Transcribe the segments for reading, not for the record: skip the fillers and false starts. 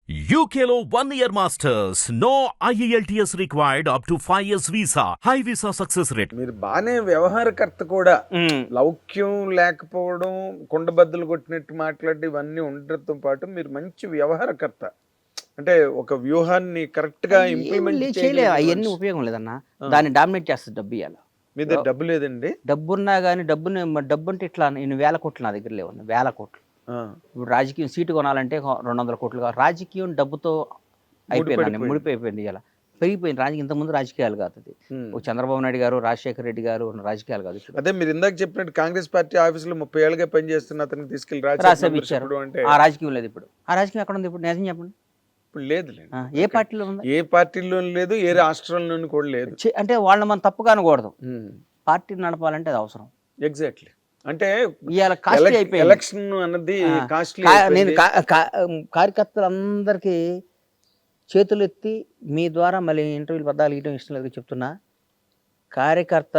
UKLO 1 year masters. No IELTS required up to 5 years visa. High visa success rate. మీరు బాగానే వ్యవహారకర్త కూడా లౌక్యం లేకపోవడం కుండబద్దలు కొట్టినట్టు మాట్లాడి ఇవన్నీ ఉండటంతో పాటు మీరు మంచి వ్యవహారకర్త. అంటే ఒక వ్యూహాన్ని కరెక్ట్ గా ఇంప్లిమెంట్ చేయలేదు. అవన్నీ ఉపయోగం లేదన్న. దాన్ని డామినేట్ చేస్తుంది డబ్బు. ఇవ్వాలి మీ దగ్గర డబ్బు లేదండి. డబ్బున్నా కానీ డబ్బు అంటే ఇట్లా నేను 1000 కోట్లు నా దగ్గర లేవు. 1000 కోట్లు. ఇప్పుడు రాజకీయం సీటు కొనాలంటే 200 కోట్లు కావాలి. రాజకీయం డబ్బుతో అయిపోయింది, ముడిపోయిపోయింది. ఇలా పెరిగిపోయింది రాజకీయం. ఇంతకుముందు రాజకీయాలు కాదు. అది చంద్రబాబు నాయుడు గారు, రాజశేఖర రెడ్డి గారు రాజకీయాలు కాదు. అదే మీరు ఇందాక చెప్పినట్టు కాంగ్రెస్ పార్టీ ఆఫీసులో 30 ఏళ్ళుగా పనిచేస్తున్న అతనికి తీసుకెళ్లి రాజ్యసభ ఇచ్చారు. ఆ రాజకీయం లేదు ఇప్పుడు. ఆ రాజకీయం ఎక్కడ ఉంది ఇప్పుడు? నిజం చెప్పండి. ఇప్పుడు లేదు. ఏ పార్టీలో ఉంది? ఏ పార్టీలో లేదు, ఏ రాష్ట్రంలోనూ కూడా లేదు. అంటే వాళ్ళని మనం తప్పుగా అనకూడదు. పార్టీ నడపాలంటే అది అవసరం. ఎగ్జాక్ట్లీ. అంటే ఎలక్షన్ అన్నది నేను కార్యకర్తలందరికీ చేతులు ఎత్తి మీ ద్వారా మళ్ళీ ఇంటర్వ్యూలు పద్దాలు ఇవ్వడం ఇష్టం లేదు చెప్తున్నా. కార్యకర్త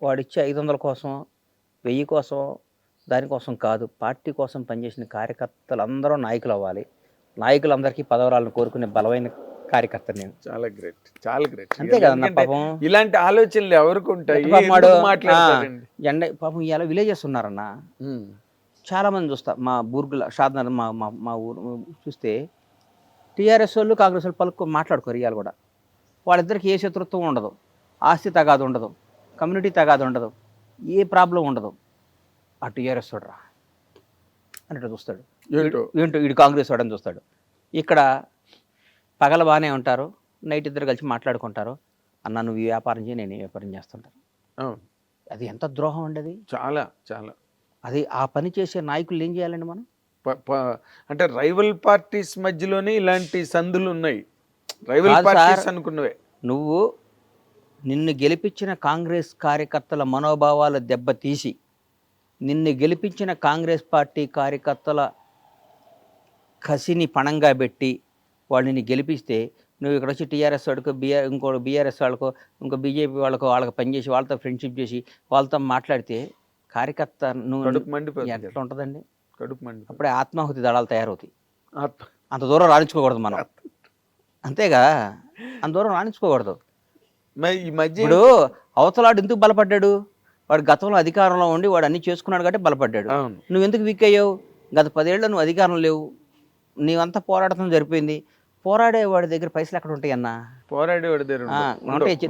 వాడిచ్చే 500 కోసం, 1000 కోసం, దానికోసం కాదు, పార్టీ కోసం పనిచేసిన కార్యకర్తలందరూ నాయకులు అవ్వాలి. నాయకులందరికీ పదవరాలను కోరుకునే బలమైన కార్యకర్త నేను. చాలా గ్రేట్, చాలా గ్రేట్. అంతే కదన్న. పాపం ఇలాంటి ఆలోచనలు ఎవరికి ఉంటాయి? జెండా పాపం ఇవాళ విలేజెస్ ఉన్నారన్న. చాలా మంది చూస్తా. మా బూర్గుల షాద్నగర్ మా ఊరు చూస్తే టీఆర్ఎస్ వాళ్ళు, కాంగ్రెస్ వాళ్ళు మాట్లాడుకోరు. ఇవాళ కూడా వాళ్ళిద్దరికి ఏ శత్రుత్వం ఉండదు, ఆస్తి తగాదు ఉండదు, కమ్యూనిటీ తగాదు ఉండదు, ఏ ప్రాబ్లం ఉండదు. ఆ టీఆర్ఎస్ వాడు రా అన్నట్టు చూస్తాడు. ఏంటో వీడు కాంగ్రెస్ వాడని చూస్తాడు. ఇక్కడ పగల బాగానే ఉంటారు, నైట్ ఇద్దరు కలిసి మాట్లాడుకుంటారు. అన్న నువ్వు ఈ వ్యాపారం చేయి, నేను ఈ వ్యాపారం చేస్తుంటాను. అది ఎంత ద్రోహం అండి అది. చాలా చాలా. అది ఆ పని చేసే నాయకులు ఏం చేయాలండి మనం? అంటే రైవల్ పార్టీస్ మధ్యలోనే ఇలాంటి సందులు ఉన్నాయి. రైవల్ పార్టీస్ అనుకున్నవే. నువ్వు నిన్ను గెలిపించిన కాంగ్రెస్ కార్యకర్తల మనోభావాలు దెబ్బతీసి, నిన్ను గెలిపించిన కాంగ్రెస్ పార్టీ కార్యకర్తల కసిని పణంగా పెట్టి వాళ్ళని గెలిపిస్తే, నువ్వు ఇక్కడ వచ్చి టీఆర్ఎస్ వాడికో ఇంకో బీఆర్ఎస్ వాళ్ళకో ఇంకో బీజేపీ వాళ్ళకి పనిచేసి వాళ్ళతో ఫ్రెండ్షిప్ చేసి వాళ్ళతో మాట్లాడితే కార్యకర్త నువ్వు ఎట్లా ఉంటుందండి? అప్పుడే ఆత్మాహుతి దళాలు తయారవుతాయి. అంత దూరం రాణించుకోకూడదు మనం. అంతేగా, అంత దూరం రాణించుకోకూడదు. ఇప్పుడు అవతలాడు ఎందుకు బలపడ్డాడు? వాడు గతంలో అధికారంలో ఉండి వాడు అన్ని చేసుకున్నాడు కాబట్టి బలపడ్డాడు. నువ్వు ఎందుకు వీక్ అయ్యావు? గత 10 ఏళ్ళు నువ్వు అధికారం లేవు, నీవంతా పోరాడటం జరిపోయింది. పోరాడేవాడి దగ్గర పైసలు ఎక్కడ ఉంటాయి అన్న? పోరాడేవాడి దగ్గర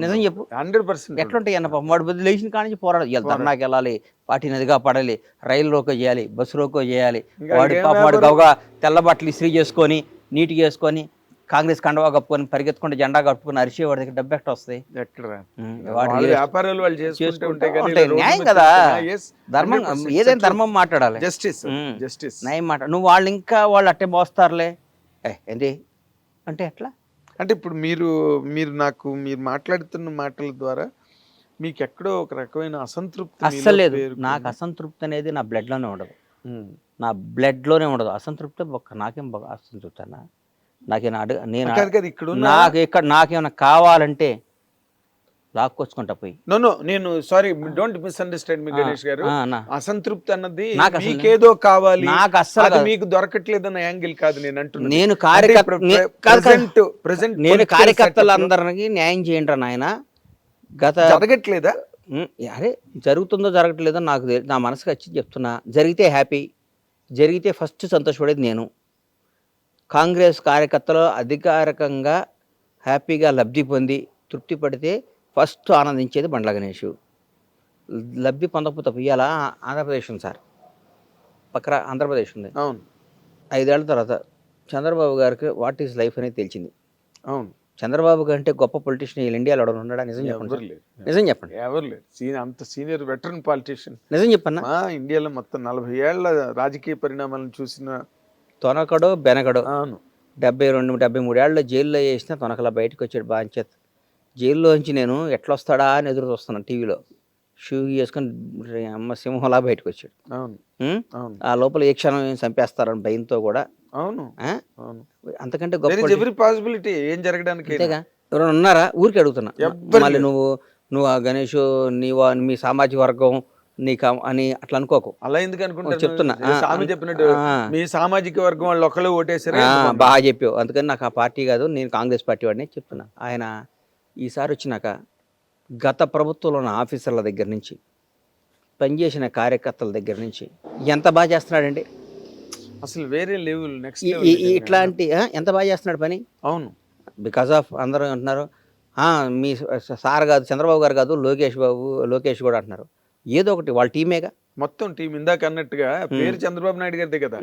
నిజం చెప్పు, 100% ఎట్లుంటాయి అన్న? పాపం వాడు బదులు లేచిన కాడి నుంచి పోరాడాలి. ధర్నాకి వెళ్ళాలి, పార్టీ నదిగా పడాలి, రైలు రోకో చేయాలి, బస్సు రోకో చేయాలి. వాడి పాపం వాడు గౌగా తెల్ల బట్టలు ఇస్త్రీ చేసుకొని నీట్గా చేసుకొని కాంగ్రెస్ కండవా కప్పుకొని పరిగెత్తుకుంటే జెండా కప్పుకొని అరిచేవాడి దగ్గర డబ్బు ఎక్కడ వస్తాయి? న్యాయం కదా, ధర్మం. ఏదైనా ధర్మం మాట్లాడాలి, జస్టిస్ న్యాయం మాట్లాడాలి. నువ్వు వాళ్ళు ఇంకా వాళ్ళు అట్టే మోస్తారులే ఏంటి అంటే ఎట్లా? అంటే ఇప్పుడు మీరు మాట్లాడుతున్న మాటల ద్వారా మీకు ఎక్కడో ఒక రకమైన అసంతృప్తి అస్సలు లేదు. నాకు అసంతృప్తి అనేది నా బ్లడ్లోనే ఉండదు. నా బ్లడ్లోనే ఉండదు అసంతృప్తి. నాకేం అసంతృప్తి అన్న? నాకేమన్నా కావాలంటే లాక్కొచ్చుకుంటా పోయి. నేను సారీ, డోంట్ మిస్అండర్స్టాండ్ మీ గణేష్ గారు. అసంతృప్తి అన్నది నాకేదో కావాలి, నాకు అసలు మీకు దొరకట్లేదన్న యాంగిల్ కాదు నేను అంటున్నాను. నేను కార్యకర్తలందరికీ న్యాయం చేయండి నాయన. జరగట్లేదా? అరే జరుగుతుందో జరగట్లేదో నాకు నా మనసుకు వచ్చి చెప్తున్నా. జరిగితే హ్యాపీ, జరిగితే ఫస్ట్ సంతోషపడేది నేను. కాంగ్రెస్ కార్యకర్తలు అధికారికంగా హ్యాపీగా లబ్ధి పొంది తృప్తి పడితే ఫస్ట్ ఆనందించేది బండ్ల గణేష్. లబ్ధి పొందకపోతే ఇవాళ ఆంధ్రప్రదేశ్ ఉంది సార్, పక్కన ఆంధ్రప్రదేశ్ ఉంది. అవును. 5 ఏళ్ల తర్వాత చంద్రబాబు గారికి వాట్ ఈజ్ లైఫ్ అనేది తెలిసింది. అవును. చంద్రబాబు కంటే గొప్ప పొలిటీషియన్ ఇండియాలో ఎవరు ఉన్నాడా? నిజం చెప్పండి. నిజం చెప్పండి. ఎవరు లేరు. అంత సీనియర్ వెటరన్ పాలిటీషియన్. నిజం చెప్పన్నా. ఇండియాలో మొత్తం 40 ఏళ్ల రాజకీయ పరిణామాలను చూసిన తొనకడో బెనకడో. 72-73 ఏళ్ళలో జైల్లో వేసిన తొనకలా బయటకు వచ్చాడు బాంచేత్. జైల్లోంచి నేను ఎట్లా వస్తాడా అని ఎదురు చూస్తున్నాను టీవీలో. షూ వేసుకొని అమ్మ సింహంలా బయటకు వచ్చాడు. ఆ లోపల ఏ క్షణం చంపేస్తారని భయంతో కూడా. అవును. అంతకంటే గొప్ప పాసిబిలిటీ ఏం జరగడానికి ఎవరైనా ఉన్నారా? ఊరికి అడుగుతున్నా. మళ్ళీ నువ్వు ఆ గణేష్ మీ సామాజిక వర్గం అని అట్లా అనుకోకు. అలా ఎందుకు అనుకుంటారు? చెప్తున్నా. స్వామి చెప్పినట్టు మీ సామాజిక వర్గం వాళ్ళు ఒకళ్ళు ఓటేసారు. బాగా చెప్పావు. అందుకని నాకు ఆ పార్టీ కాదు, నేను కాంగ్రెస్ పార్టీ వాడిని చెప్తున్నా. ఆయన ఈసారి వచ్చినాక గత ప్రభుత్వంలో ఉన్న ఆఫీసర్ల దగ్గర నుంచి, పనిచేసిన కార్యకర్తల దగ్గర నుంచి ఎంత బాగా చేస్తున్నాడండి. అసలు వేరే లెవెల్, నెక్స్ట్ ఇట్లాంటి ఎంత బాగా చేస్తున్నాడు పని. అవును, బికాస్ ఆఫ్ అందరూ అంటున్నారు మీ సార్ కాదు, చంద్రబాబు గారు కాదు, లోకేష్ కూడా అంటున్నారు. ఏదో ఒకటి వాళ్ళ టీమేగా, మొత్తం టీం. ఇందాక అన్నట్టుగా పేరు చంద్రబాబు నాయుడు గారిదే కదా,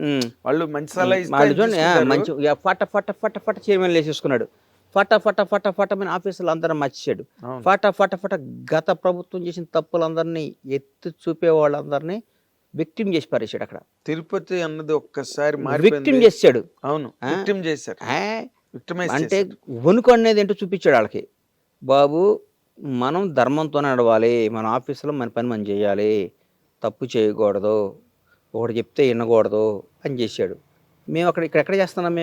వాళ్ళు మంచి సలహా చూడండి. మంచి ఫట ఫట ఫట ఫట చైర్మన్ వేసేసుకున్నాడు. ఫట ఫట ఫట ఫట మన ఆఫీసులు అందరం మర్చిచాడు. ఫట ఫట ఫట గత ప్రభుత్వం చేసిన తప్పులందరినీ ఎత్తి చూపే వాళ్ళందరినీ విక్టిమ్ చేసి పారేసాడు. అక్కడ తిరుపతి అన్నది ఒక్కసారి విక్టిమ్ చేసాడు. అవును, విక్టిమ్ చేశారు. అంటే వణుకు అనేది ఏంటో చూపించాడు వాళ్ళకి. బాబు, మనం ధర్మంతో నడవాలి, మన ఆఫీసులో మన పని మనం చేయాలి, తప్పు చేయకూడదు, ఒకటి చెప్తే వినకూడదు అని చేశాడు. మేము ఎక్కడ చేస్తున్నాం?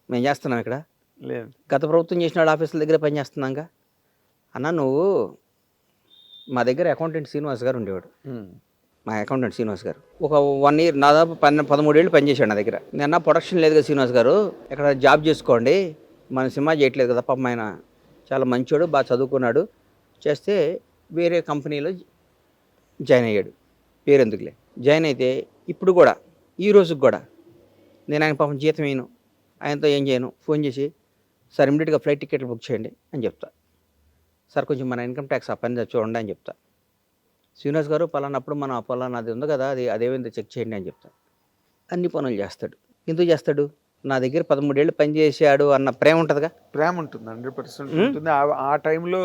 మేము చేస్తున్నాం ఇక్కడ లేదు. గత ప్రభుత్వం చేసిన వాళ్ళ ఆఫీసుల దగ్గర పని చేస్తున్నాగా. అన్న, నువ్వు మా దగ్గర అకౌంటెంట్ శ్రీనివాస్ గారు ఉండేవాడు. మా అకౌంటెంట్ శ్రీనివాస్ గారు ఒక 1 year దాదాపు 13 ఏళ్ళు పనిచేశాడు నా దగ్గర. నిన్న ప్రొడక్షన్ లేదు కదా శ్రీనివాస్ గారు, ఇక్కడ జాబ్ చేసుకోండి, మన సినిమా చేయట్లేదు కదా. పాపం ఆయన చాలా మంచోడు, బాగా చదువుకున్నాడు. చేస్తే వేరే కంపెనీలో జాయిన్ అయ్యాడు. పేరెందుకులే, జాయిన్ అయితే ఇప్పుడు కూడా ఈ రోజుకి కూడా నేను ఆయన పాపం జీతం వేయను, ఆయనతో ఏం చేయను. ఫోన్ చేసి సార్ ఇమ్మీడియట్గా ఫ్లైట్ టికెట్లు బుక్ చేయండి అని చెప్తా. సార్ కొంచెం మన ఇన్కమ్ ట్యాక్స్ ఆ పని చూడండి అని చెప్తా. శ్రీనివాస్ గారు పలానప్పుడు మన పలానాది ఉంది కదా, అదేమైందో చెక్ చేయండి అని చెప్తా. అన్ని పనులు చేస్తాడు. ఎందుకు చేస్తాడు? నా దగ్గర 13 ఏళ్ళు పనిచేసాడు అన్న ప్రేమ ఉంటుందిగా. ప్రేమ ఉంటుంది, 100% ఉంటుంది. ఆ టైంలో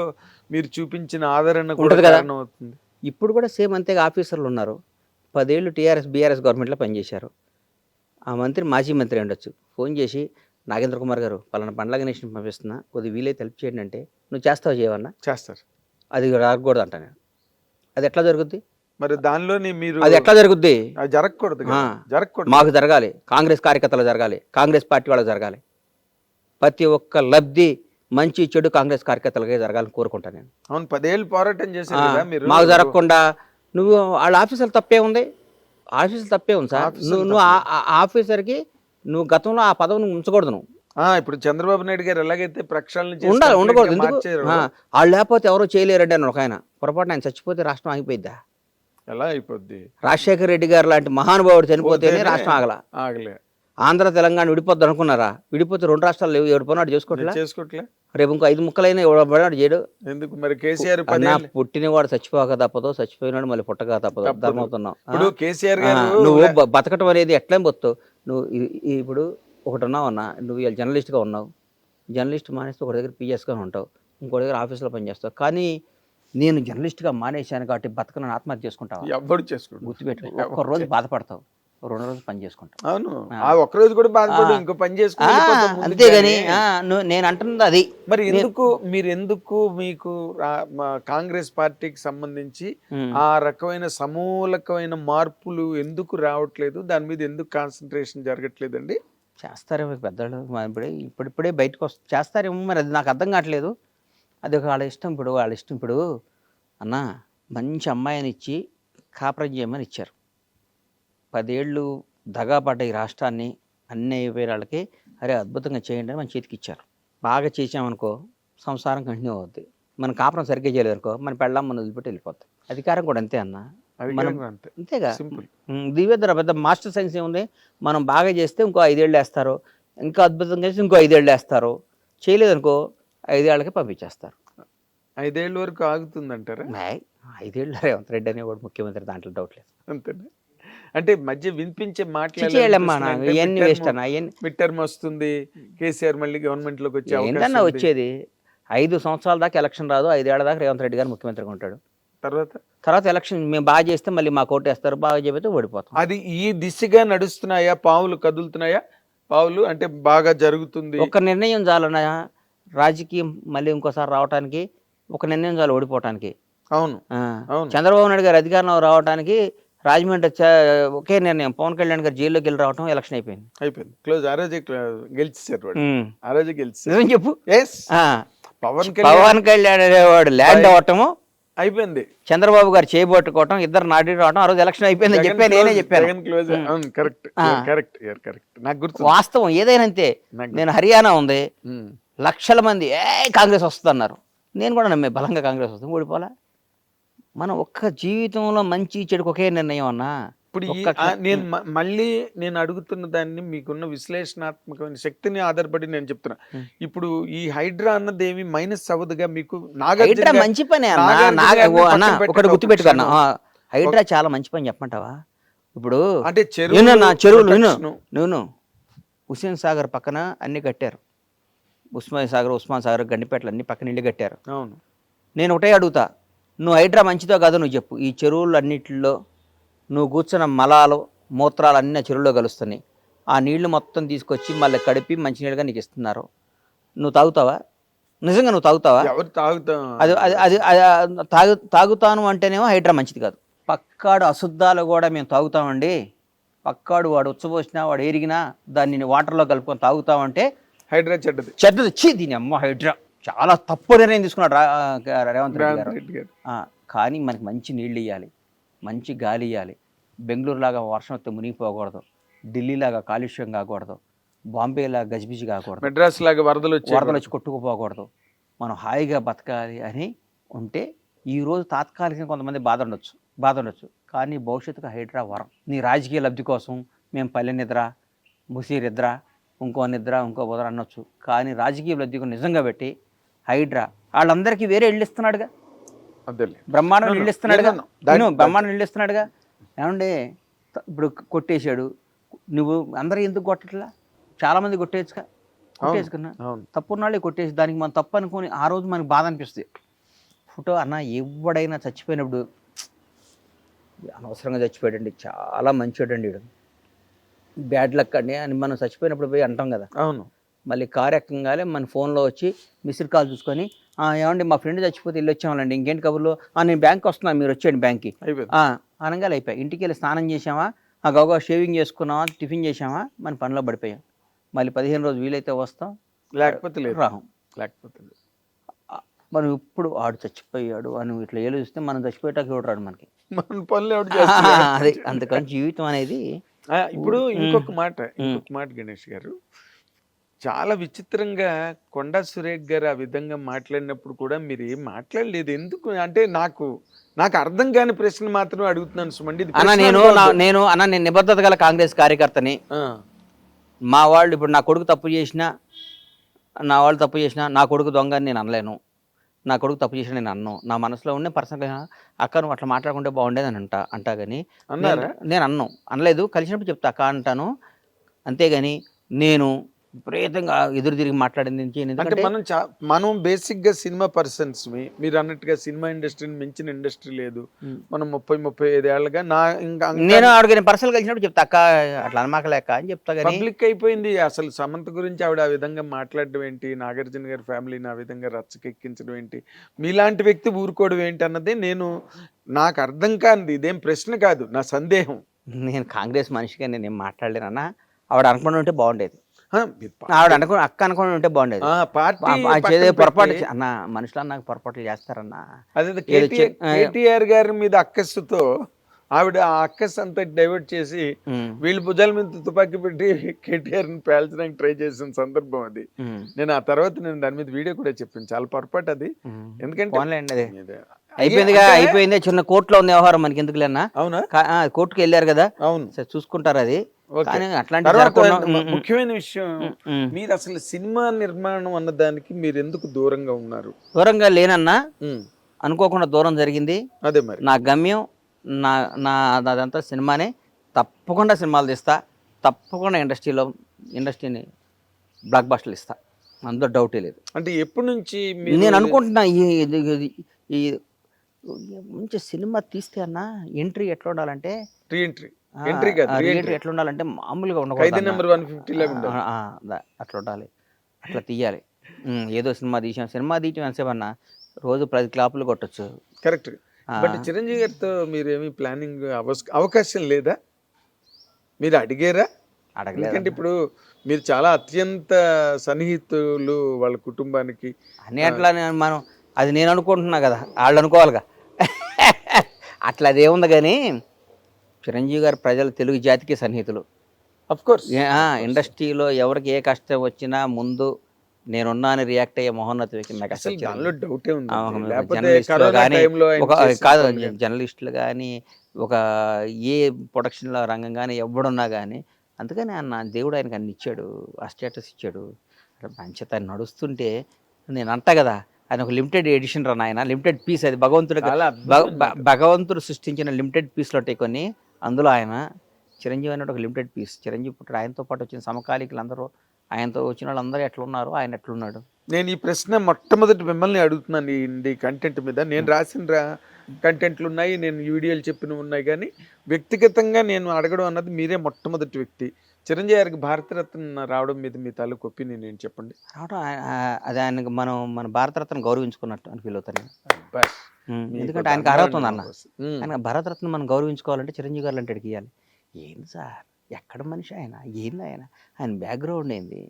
మీరు చూపించిన ఆదరణ ఉంటుంది కదా. అవుతుంది. ఇప్పుడు కూడా సేమ్ అంతేగా. ఆఫీసర్లు ఉన్నారు, 10 ఏళ్ళు బీఆర్ఎస్ గవర్నమెంట్లో పనిచేశారు. ఆ మంత్రి మాజీ మంత్రి ఉండొచ్చు, ఫోన్ చేసి నాగేంద్ర కుమార్ గారు పలానా బండ్ల గణేష్ని పంపిస్తున్నా, కొద్దిగా వీలైతే హెల్ప్ చేయండి అంటే, నువ్వు చేస్తావు చేయవన్నా? చేస్తారు. అది రాకూడదు అంట నేను. అది ఎట్లా జరుగుద్ది? మరి దానిలోని మీరు అది ఎట్లా జరుగుద్ది? జరగకూడదు, జరగకూడదు. మాకు జరగాలి, కాంగ్రెస్ కార్యకర్తలు జరగాలి, కాంగ్రెస్ పార్టీ వాళ్ళకి జరగాలి. ప్రతి ఒక్క లబ్ధి మంచి చెడు కాంగ్రెస్ కార్యకర్తలకే జరగాలని కోరుకుంటాను నేను. అవును, 10 ఏళ్ళు పోరాటం చేశారు కదా మీరు. మాకు జరగకుండా నువ్వు వాళ్ళ ఆఫీసర్లు తప్పే ఉంది. ఆఫీసర్ తప్పే ఉంది సార్. నువ్వు ఆఫీసర్కి నువ్వు గతంలో ఆ పదవిని ఉంచకూడదు. నువ్వు ఇప్పుడు చంద్రబాబు నాయుడు గారు ఎలాగైతే ప్రక్షాళన ఉండకూడదు. ఎందుకు? వాళ్ళు లేకపోతే ఎవరో చేయలేరండి అని ఒక ఆయన. పొరపాటున ఆయన చచ్చిపోతే రాష్ట్రం ఆగిపోయిద్దా? ఎలా అయిపోద్ది? రాజశేఖర రెడ్డి గారు లాంటి మహానుభావుడు చనిపోతేనే రాష్ట్రం ఆగలే. ఆంధ్ర తెలంగాణ విడిపోద్ది అనుకున్నారా? విడిపోతే 2 రాష్ట్రాలు లేవు, ఎవడు పోనాడు చేసుకోవట్లే. రేపు ఇంకో 5 ముక్కలైనా ఎవడు చేయడు. ఎందుకు మరి? కేసీఆర్ పుట్టినవాడు చచ్చిపోక తప్పదు, చచ్చిపోయినాడు మళ్ళీ పుట్టక తప్పదు. అర్థమవుతున్నావు? ఇప్పుడు కేసీఆర్ గారు నువ్వు బతకటం అనేది ఎట్లా బతుతావు నువ్వు? ఇప్పుడు ఒకటి ఉన్నావు అన్న, నువ్వు జర్నలిస్ట్గా ఉన్నావు, జర్నలిస్ట్ మానేస్తే ఒక దగ్గర పిఎస్గానే ఉంటావు, ఇంకో దగ్గర ఆఫీస్లో పనిచేస్తావు. కానీ నేను జర్నలిస్ట్గా మానేశాను కాబట్టి బతకనని ఆత్మహత్య చేసుకుంటావు. ఎవ్వరు చేసుకుంటావు? గుర్తుపెట్టు. ఒక్క రోజు బాధపడతావు, 2 రోజులు పని చేసుకుంటావు. అవును, ఆ ఒక్కరోజు కూడా బాధపడు, ఇంకో పని చేసుకుంటా. అంతేగాని నేను అంటున్నది అది. మరి ఎందుకు మీకు కాంగ్రెస్ పార్టీకి సంబంధించి ఆ రకమైన సమూలకమైన మార్పులు ఎందుకు రావట్లేదు? దాని మీద ఎందుకు కాన్సన్ట్రేషన్ జరగట్లేదండి? చేస్తారేమో పెద్దలు, ఇప్పుడిప్పుడే బయటకు చేస్తారేమో, మరి అది నాకు అర్థం కావట్లేదు. అది వాళ్ళ ఇష్టం. వాళ్ళ ఇష్టం. ఇప్పుడు అన్న, మంచి అమ్మాయిని ఇచ్చి కాపురం చేయమని ఇచ్చారు. 10 ఏళ్ళు దగాపడ్డ ఈ రాష్ట్రాన్ని అన్ని అయిపోయిన వాళ్ళకి అరే అద్భుతంగా చేయండి అని మన చేతికి ఇచ్చారు. బాగా చేసామనుకో సంసారం కంటిన్యూ అవుద్ది. మన కాపురం సరిగ్గా చేయలేదు అనుకో మన పెళ్ళాం మన వదిలిపెట్టి వెళ్ళిపోద్ది. అధికారం కూడా అంతే అన్న, మనం అంతేగా. దివ్య పెద్ద మాస్టర్ సైన్స్ ఏముంది? మనం బాగా చేస్తే ఇంకో 5 ఏళ్ళు వేస్తారు, ఇంకా అద్భుతంగా చేస్తే ఇంకో 5 ఏళ్ళు వేస్తారు, చేయలేదనుకో 5 ఏళ్ళకి పంపించేస్తారు. 5 ఏళ్ళ వరకు ఆగుతుందంటారా? 5 ఏళ్ళు రేవంత్ రెడ్డి అనేవాడు ముఖ్యమంత్రి, దాంట్లో డౌట్ లేదు. అంతేనా? అంటే మధ్య వినిపించే మాటలు మిడ్ టర్మ్ వస్తుంది, కేసీఆర్ మళ్ళీ గవర్నమెంట్ లోకి వచ్చే ఏంటన్నా వచ్చేది? 5 సంవత్సరాల దాకా ఎలక్షన్ రాదు, 5 ఏళ్ల దాకా రేవంత్ రెడ్డి గారు ముఖ్యమంత్రిగా ఉంటాడు. తర్వాత ఎలక్షన్ మేము బాగా చేస్తే మళ్ళీ మాకు ఓటేస్తారు, బాగా చెబితే ఓడిపోతాం. అది ఈ దిశగా నడుస్తున్నాయా? పావులు కదులుతున్నాయా? పావులు అంటే బాగా జరుగుతుంది. ఒక నిర్ణయం చాలన్నా రాజకీయం మళ్ళీ ఇంకోసారి రావడానికి, ఒక నిర్ణయం చాలు ఓడిపోవటానికి. అవును, చంద్రబాబు నాయుడు గారు అధికారంలో రావడానికి రాజమండ్రి ఒకే నిర్ణయం, పవన్ కళ్యాణ్ గారు జైల్లోకి వెళ్ళి రావటం, ఎలక్షన్ అయిపోయింది. క్లోజ్. ఆ రోజే గెలిచారు. ఆ రోజే గెలిచారు. నిజం చెప్పు. పవన్ కళ్యాణ్ అనేవాడు ల్యాండ్ అవటము, అయిపోయింది. చంద్రబాబు గారు చేయబట్టుకోవటం, ఇద్దరు నాటి రావడం, ఆ రోజు ఎలక్షన్ అయిపోయిందని చెప్పి నేనే చెప్పాను. కరెక్ట్. నాకు గుర్తు. వాస్తవం ఏదైనా అంతే. నేను హర్యానా ఉంది, లక్షల మంది కాంగ్రెస్ వస్తుంది అన్నారు. నేను కూడా నమ్మే బలంగా కాంగ్రెస్ వస్తుంది, ఓడిపోలా. మనం ఒక్క జీవితంలో మంచి చెడుకు ఒకే నిర్ణయం అన్నా. ఇప్పుడు మళ్ళీ నేను అడుగుతున్న దాన్ని మీకున్న విశ్లేషణాత్మకమైన శక్తిని ఆధారపడి నేను చెప్తున్నా. ఇప్పుడు ఈ హైడ్రా అన్నది ఏమి మైనస్ అవ్వదుగా మీకు? హైడ్రా మంచి పని అన్న, ఒకటి గుర్తుపెట్టుకున్నా. హైడ్రా చాలా మంచి పని చెప్పమంటావా? ఇప్పుడు అంటే చెరువులు హుస్సేన్ సాగర్ పక్కన అన్ని కట్టారు, ఉస్మాన్ సాగర్ గండిపేటలు అన్ని పక్కన ఇల్లు కట్టారు. అవును. నేను ఒకటే అడుగుతా, నువ్వు హైడ్రా మంచిదో కాదో నువ్వు చెప్పు. ఈ చెరువులు అన్నిటిలో నువ్వు కూర్చున్న మలాలు మూత్రాలు అన్నీ చెరువులో కలుస్తున్నాయి. ఆ నీళ్లు మొత్తం తీసుకొచ్చి మళ్ళీ కడిపి మంచినీళ్ళుగా నీకు ఇస్తున్నారు. నువ్వు తాగుతావా? నిజంగా నువ్వు తాగుతావా? అది తాగుతాను అంటేనేమో హైడ్రా మంచిది కాదు. పక్కాడు అశుద్ధాలు కూడా మేము తాగుతామండి, పక్కాడు వాడు ఉచ్చబోసినా వాడు ఎరిగినా దాన్ని వాటర్లో కలుపుకొని తాగుతామంటే హైడ్రా చెడ్డది. చెడ్డది. దీని అమ్మ హైడ్రా చాలా తప్పు నిర్ణయం తీసుకున్నాడు రేవంత్ రెడ్డి గారు. కానీ మనకి మంచి నీళ్ళు ఇవ్వాలి, మంచి గాలి ఇవ్వాలి. బెంగళూరు లాగా వర్షం వస్తే మునిగిపోకూడదు, ఢిల్లీ లాగా కాలుష్యం కాకూడదు, బాంబే లాగా గజిబిజి కాకూడదు, మెడ్రాస్ లాగా వరదలు వచ్చి కొట్టుకుపోకూడదు. మనం హాయిగా బతకాలి అని ఉంటే ఈరోజు తాత్కాలికంగా కొంతమంది బాధ ఉండొచ్చు, కానీ భవిష్యత్తుకు హైడ్రా వరం. నీ రాజకీయ లబ్ధి కోసం మేము పల్లె నిద్ర, ముసీర్ నిద్ర, ఇంకో బుధర అనొచ్చు, కానీ రాజకీయ లబ్ధికి నిజంగా పెట్టి హైడ్రా వాళ్ళందరికీ వేరే ఇళ్ళు ఇస్తున్నాడుగా, బ్రహ్మాండం ఇళ్ళు ఇస్తున్నాడుగా. ఏమంటే ఇప్పుడు కొట్టేశాడు, నువ్వు అందరూ ఎందుకు కొట్టట్లా? చాలామంది కొట్టేసుకున్నా తప్పున్నాళ్ళే కొట్టేసి దానికి మనం తప్పు అనుకొని ఆ రోజు మనకు బాధ అనిపిస్తుంది. ఫోటో అన్న ఎవడైనా చచ్చిపోయినప్పుడు అనవసరంగా చచ్చిపోయాడండి, చాలా మంచివాడండి, బ్యాడ్ లక్ అండి అని మనం చచ్చిపోయినప్పుడు పోయి అంటాం కదా. అవును. మళ్ళీ కారు ఎక్కగానే మన ఫోన్లో వచ్చి మిస్డ్ కాల్ చూసుకొని, ఏమండి మా ఫ్రెండ్ చచ్చిపోతే ఇల్లు వచ్చామండి, ఇంకేంటి కబుర్లో, నేను బ్యాంక్ వస్తున్నాను మీరు వచ్చేయండి బ్యాంక్కి అనగానే అయిపోయాయి. ఇంటికి వెళ్ళి స్నానం చేసామా, గౌగా షేవింగ్ చేసుకున్నామా, టిఫిన్ చేసామా, మన పనిలో పడిపోయాం. మళ్ళీ 15 రోజులు వీలైతే వస్తాం, లేకపోతే రాహం. మనం ఇప్పుడు ఆడు చచ్చిపోయాడు అని ఇట్లా ఏలు చూస్తే మనం చచ్చిపోయేటానికి చూడరాడు మనకి, మన పనులు అదే. అందుకని జీవితం అనేది. ఇప్పుడు ఇంకొక మాట గణేష్ గారు, చాలా విచిత్రంగా కొండా సురేఖ్ గారు ఆ విధంగా మాట్లాడినప్పుడు కూడా మీరు ఏం మాట్లాడలేదు ఎందుకు అంటే నాకు అర్థం కాని ప్రశ్న మాత్రం అడుగుతున్నాను సుమండి. నేను నిబద్ధత గల కాంగ్రెస్ కార్యకర్తని. మా వాళ్ళు ఇప్పుడు నా కొడుకు తప్పు చేసినా, నా కొడుకు దొంగ అని నేను అనలేను, నా కొడుకు తప్పు చేసినా నేను అన్నాను. నా మనసులో ఉండే పర్సనల్గా అక్క నువ్వు అట్లా మాట్లాడుకుంటే బాగుండేది అని అంటా కానీ నేను అనలేదు. కలిసినప్పుడు చెప్తా అక్క అంటాను, అంతేగాని నేను విపరీతంగా ఎదురు తిరిగి మాట్లాడింది. అంటే మనం బేసిక్ గా సినిమా పర్సన్స్, మీరు అన్నట్టుగా సినిమా ఇండస్ట్రీని మించిన ఇండస్ట్రీ లేదు. మనం 30-35 ఏళ్ళగా నేను ఆవిడ పర్సనల్ కలిసినప్పుడు చెప్తా అక్క అట్లా అనమాకలేక అని చెప్తా. పబ్లిక్ అయిపోయింది అసలు సమంత గురించి ఆవిడ ఆ విధంగా మాట్లాడడం ఏంటి, నాగార్జున గారి ఫ్యామిలీని ఆ విధంగా రచ్చకెక్కించడం ఏంటి, మీలాంటి వ్యక్తి ఊరుకోవడం ఏంటి అన్నది నాకు అర్థం కానిది. ఇదేం ప్రశ్న కాదు, నా సందేహం. నేను కాంగ్రెస్ మనిషిగా నేను ఏం మాట్లాడలేనన్నా, ఆవిడ అనుకుని ఉంటే బాగుండేది, ఆవిడ అక్క అనుకుని ఉంటే బాగుండేది. పొరపాటు అన్న మనుషులు నాకు పొరపాట్లు చేస్తారన్నా. అదే కేటీఆర్ గారి మీద అక్కస్సుతో ఆవిడ ఆ అక్కస్ అంతా డైవర్ట్ చేసి వీళ్ళ భుజాల మీద తుపాకీ పెట్టి కేటీఆర్ ని పేల్చడానికి ట్రై చేసిన సందర్భం అది. నేను ఆ తర్వాత దాని మీద వీడియో కూడా చెప్పాను, చాలా పొరపాటు అది. ఎందుకంటే అయిపోయింది, చిన్న కోర్టులో ఉంది వ్యవహారం, మనకి ఎందుకు లేనా. అవునా? కోర్టుకు వెళ్ళారు కదా, అవును చూసుకుంటారు. అది ముఖ్యమైన విషయం, మీరు అసలు సినిమా నిర్మాణం అన్న దానికి మీరు ఎందుకు దూరంగా ఉన్నారు? దూరంగా లేనన్నా, అనుకోకుండా దూరం జరిగింది. అదే మరి నా గమ్యం, అదంతా సినిమానే. తప్పకుండా సినిమాలు తీస్తా, తప్పకుండా ఇండస్ట్రీని బ్లాక్ బస్టర్లు ఇస్తా, అందులో డౌటే లేదు. అంటే ఎప్పటి నుంచి నేను అనుకుంటున్నా ఈ మంచి సినిమా తీస్తే అన్న ఎంట్రీ ఎట్లా ఉండాలంటే, ఎంట్రీ ఎట్లా ఉండాలంటే మామూలుగా ఉండకూడదు, అట్లా ఉండాలి, అట్లా తీయాలి. ఏదో సినిమా తీయటం ఎంతసేపు అన్న, రోజు 10 క్లాపులు కొట్టచ్చు. కరెక్ట్. బట్ చిరంజీవి గారితో మీరేమి ప్లానింగ్ అవకాశం లేదా? మీరు అడిగారా? ఎందుకంటే ఇప్పుడు మీరు చాలా అత్యంత సన్నిహితులు వాళ్ళ కుటుంబానికి అని. అట్లా మనం అది నేను అనుకుంటున్నా కదా, వాళ్ళు అనుకోవాలిగా. అట్లా అదేముంది కానీ చిరంజీవి గారు ప్రజలు తెలుగు జాతికి సన్నిహితులు. అఫ్ కోర్స్ ఇండస్ట్రీలో ఎవరికి ఏ కష్టం వచ్చినా ముందు నేనున్నాను రియాక్ట్ అయ్యే మహోన్నత వ్యక్తి మెగాస్టార్ చిరంజీవి. దానిలో డౌటే ఉంది. లేకపోతే జర్నలిస్టులు కరోనా కానీ టైంలో ఆయన ఒక చేసిన కాదు పనులు కానీ. జర్నలిస్టులు కానీ ఒక ఏ ప్రొడక్షన్లో రంగం కానీ ఎవడున్నా కానీ అందుకని ఆయన దేవుడు ఆయనకు అన్ని ఇచ్చాడు, ఆ స్టేటస్ ఇచ్చాడు. మంచిత ఆయన నడుస్తుంటే నేను అంటా కదా, ఆయన ఒక లిమిటెడ్ ఎడిషన్ రా ఆయన, లిమిటెడ్ పీస్ అది భగవంతుడు చాలా అద్భుతం. భగవంతుడు సృష్టించిన లిమిటెడ్ పీస్లో ఉంటాయి కొన్ని, అందులో ఆయన చిరంజీవి అనేది ఒక లిమిటెడ్ పీస్. చిరంజీవి పుట్టాడు, ఆయనతో పాటు వచ్చిన సమకాలీకులు అందరూ, ఆయనతో వచ్చిన వాళ్ళందరూ ఎట్లున్నారు, ఆయన ఎట్లున్నాడు. నేను ఈ ప్రశ్న మొట్టమొదటి మిమ్మల్ని అడుగుతున్నాను ఈ కంటెంట్ మీద. నేను రాసిన కంటెంట్లు ఉన్నాయి, నేను ఈ వీడియోలు చెప్పినవి ఉన్నాయి, కానీ వ్యక్తిగతంగా నేను అడగడం అన్నది మీరే మొట్టమొదటి వ్యక్తి. చిరంజీవి గారికి భారతరత్న రావడం మీద మీ తాలూకు ఒపీనియన్ ఏంటి చెప్పండి. రావడం అది ఆయనకి మన భారతరత్న గౌరవించుకున్నట్టు అని ఫీల్ అవుతాను. అబ్బాయి, ఎందుకంటే ఆయనకు అర్హత ఉంది అన్న. ఆయన భారతరత్న మనం గౌరవించుకోవాలంటే చిరంజీవి గారు అంటే అడిగియాలి. ఏంది సార్, ఎక్కడ మనిషి ఆయన, ఏంది ఆయన బ్యాక్గ్రౌండ్ ఏంది,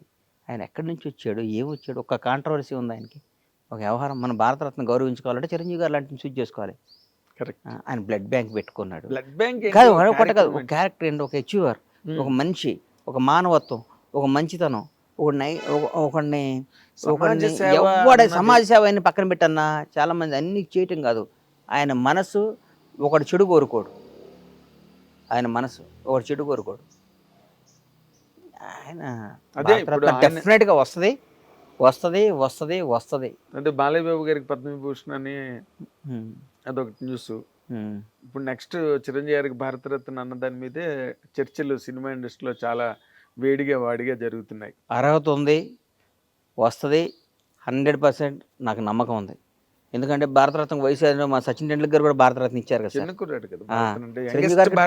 ఆయన ఎక్కడి నుంచి వచ్చాడు, ఏం వచ్చాడు, ఒక కాంట్రవర్సీ ఉంది ఆయనకి, ఒక వ్యవహారం. మన భారతరత్న గౌరవించుకోవాలంటే చిరంజీవి గారు లాంటిని చూస్ చేసుకోవాలి. కరెక్ట్. ఆయన బ్లడ్ బ్యాంక్ పెట్టుకున్నాడు. బ్లడ్ బ్యాంక్ కాదు ఒకటి కాదు, ఒక క్యారెక్టర్ అండి, ఒక అచీవర్, ఒక మనిషి, ఒక మానవత్వం, ఒక మంచితనం, ఒకడిని సమాజ సేవ అని పక్కన పెట్టన్నా. చాలా మంది అన్ని చేయటం కాదు, ఆయన మనసు ఒకటి చెడు కోరుకోడు, ఆయన మనసు ఒకటి చెడు కోరుకోడు. ఆయన డెఫినెట్గా వస్తుంది. అంటే బాలయ్య బాబు గారికి పద్మవిభూషణ్ అని అదొకటి న్యూస్. ఇప్పుడు నెక్స్ట్ చిరంజీవి గారికి భారతరత్న అన్న దాని మీదే చర్చలు సినిమా ఇండస్ట్రీలో చాలా వేడిగా వాడిగా జరుగుతున్నాయి. అర్హత ఉంది, వస్తుంది 100%. నాకు నమ్మకం ఉంది. ఎందుకంటే భారతరత్న వయసు మా సచిన్ టెండూల్కర్ కూడా భారతరత్న ఇచ్చారు కదా, చిన్న కుర్రాడు కదా.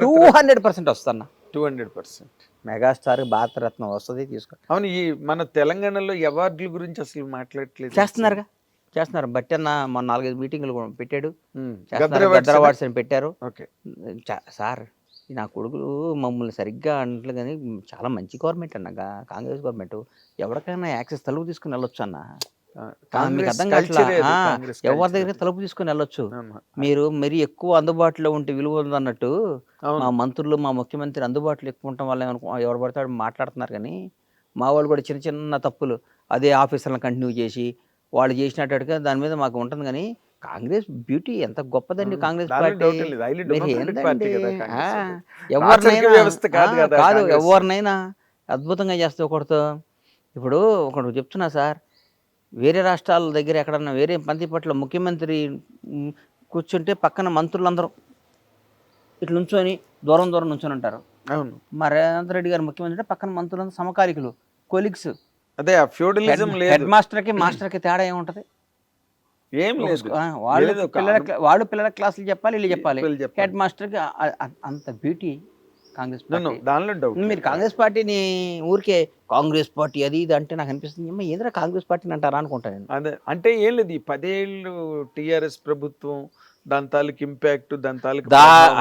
200% వస్తున్నా. 200% మెగాస్టార్ భారతరత్న వస్తుంది, తీసుకో. అవును, ఈ మన తెలంగాణలో అవార్డుల గురించి అసలు మాట్లాడట్లేదు. చేస్తున్నారు బట్టి అన్న మొన్న 4-5 మీటింగ్లు పెట్టాడు. గద్దర్ అవార్డ్స్ అని పెట్టారు. సార్ నా కొడుకులు మమ్మల్ని సరిగ్గా అంటలు, కానీ చాలా మంచి గవర్నమెంట్ అన్న కాంగ్రెస్ గవర్నమెంట్. ఎవరికైనా యాక్సెస్ తలుపు తీసుకుని వెళ్ళొచ్చు అన్న. మీకు అర్థం కావట్లా, ఎవరి దగ్గర తలుపు తీసుకుని వెళ్ళొచ్చు. మీరు మరీ ఎక్కువ అందుబాటులో ఉంటే విలువ ఉందన్నట్టు మా మంత్రులు, మా ముఖ్యమంత్రి అందుబాటులో ఎక్కువ ఉండటం వల్ల ఎవరు పడతాడు మాట్లాడుతున్నారు. కానీ మా వాళ్ళు కూడా చిన్న చిన్న తప్పులు అదే ఆఫీసర్లను కంటిన్యూ చేసి వాళ్ళు చేసినట్టుగా దాని మీద మాకు ఉంటుంది. కానీ కాంగ్రెస్ బ్యూటీ ఎంత గొప్పదండి, కాంగ్రెస్ పార్టీ. ఎవరినైనా అద్భుతంగా చేస్తే ఒకటితో. ఇప్పుడు ఒకటి చెప్తున్నా సార్, వేరే రాష్ట్రాల దగ్గర ఎక్కడన్నా వేరే పంతిపట్ల ముఖ్యమంత్రి కూర్చుంటే పక్కన మంత్రులందరూ ఇట్లా నుంచొని దూరం నుంచొని ఉంటారు. అవును, మా రేవంత్ రెడ్డి గారు ముఖ్యమంత్రి అంటే పక్కన మంత్రులందరూ సమకాలికులు, కొలీగ్స్. అదే ఫ్యూడలిజం లేదు. హెడ్ మాస్టర్కి తేడా ఏముంటది? ఏం లేదు. వాళ్ళు పిల్లల క్లాసులు చెప్పాలి, వీళ్ళు చెప్పాలి. హెడ్ మాస్టర్కి అంత బ్యూటీ కాంగ్రెస్ పార్టీ. దానిలో డౌట్. మీరు కాంగ్రెస్ పార్టీని ఊరికే కాంగ్రెస్ పార్టీ అది ఇది అంటే నాకు అనిపిస్తుంది, ఏంద్రా కాంగ్రెస్ పార్టీని అంటారా అనుకుంటాను నేను. అదే అంటే ఏం లేదు, ఈ 10 ఏళ్ళు టీఆర్ఎస్ ప్రభుత్వం దాని తాలూకు ఇంపాక్ట్, దాని తాలూకు